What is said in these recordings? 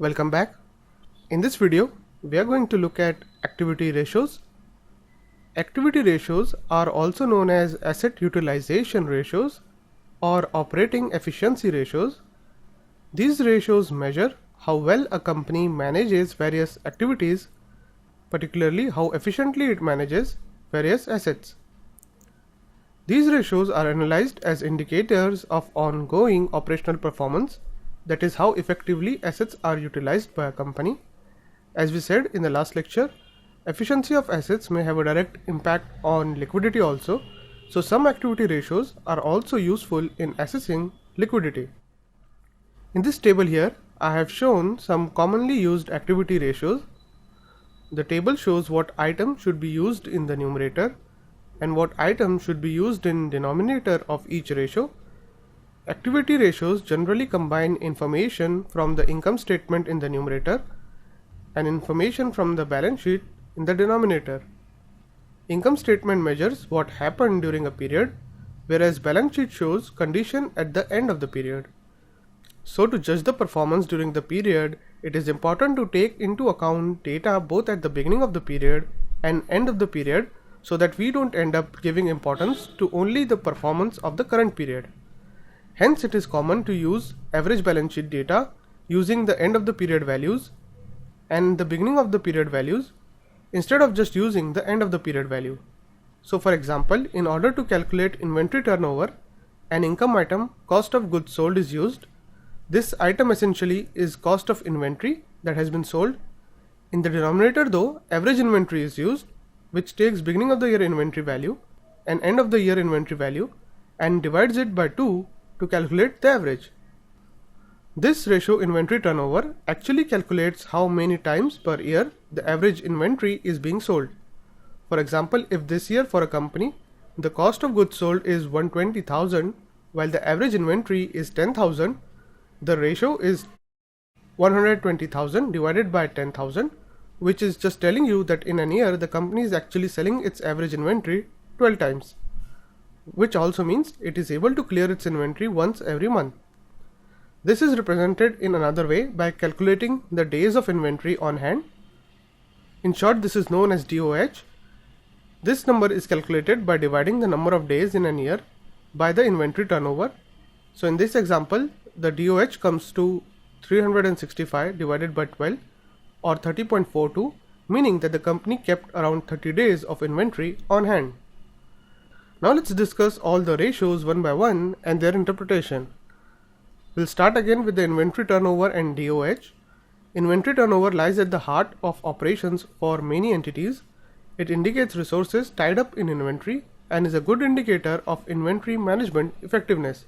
Welcome back. In this video, we are going to look at activity ratios. Activity ratios are also known as asset utilization ratios or operating efficiency ratios. These ratios measure how well a company manages various activities, particularly how efficiently it manages various assets. These ratios are analyzed as indicators of ongoing operational performance, that is, how effectively assets are utilized by a company. As we said in the last lecture, efficiency of assets may have a direct impact on liquidity also, so some activity ratios are also useful in assessing liquidity. In this table here, I have shown some commonly used activity ratios. The table shows what item should be used in the numerator and what item should be used in denominator of each ratio. Activity ratios generally combine information from the income statement in the numerator and information from the balance sheet in the denominator. Income statement measures what happened during a period, whereas balance sheet shows condition at the end of the period. So to judge the performance during the period, it is important to take into account data both at the beginning of the period and end of the period, so that we don't end up giving importance to only the performance of the current period. Hence, it is common to use average balance sheet data using the end of the period values and the beginning of the period values instead of just using the end of the period value. So for example, in order to calculate inventory turnover, an income item cost of goods sold is used. This item essentially is cost of inventory that has been sold. In the denominator though, average inventory is used, which takes beginning of the year inventory value and end of the year inventory value and divides it by 2 to calculate the average. This ratio inventory turnover actually calculates how many times per year the average inventory is being sold. For example, if this year for a company the cost of goods sold is 120,000 while the average inventory is 10,000, the ratio is 120,000 divided by 10,000, which is just telling you that in a year the company is actually selling its average inventory 12 times, which also means it is able to clear its inventory once every month. This is represented in another way by calculating the days of inventory on hand. In short, this is known as DOH. This number is calculated by dividing the number of days in a year by the inventory turnover. So in this example, the DOH comes to 365 divided by 12 or 30.42, meaning that the company kept around 30 days of inventory on hand. Now let's discuss all the ratios one by one and their interpretation. We'll start again with the inventory turnover and DOH. Inventory turnover lies at the heart of operations for many entities. It indicates resources tied up in inventory and is a good indicator of inventory management effectiveness.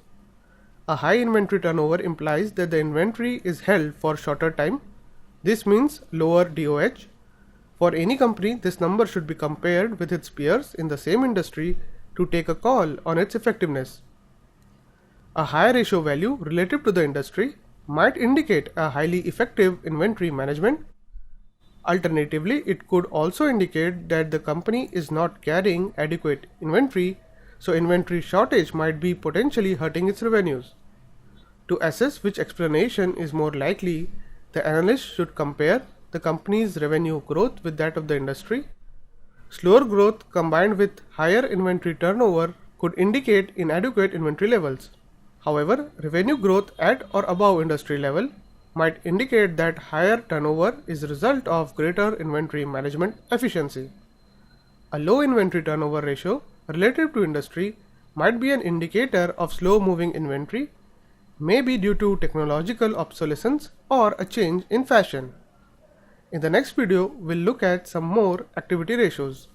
A high inventory turnover implies that the inventory is held for shorter time. This means lower DOH. For any company, this number should be compared with its peers in the same industry to take a call on its effectiveness. A high ratio value relative to the industry might indicate a highly effective inventory management. Alternatively, it could also indicate that the company is not carrying adequate inventory, so inventory shortage might be potentially hurting its revenues. To assess which explanation is more likely, the analyst should compare the company's revenue growth with that of the industry. Slower growth combined with higher inventory turnover could indicate inadequate inventory levels. However, revenue growth at or above industry level might indicate that higher turnover is a result of greater inventory management efficiency. A low inventory turnover ratio relative to industry might be an indicator of slow moving inventory, maybe due to technological obsolescence or a change in fashion. In the next video, we'll look at some more activity ratios.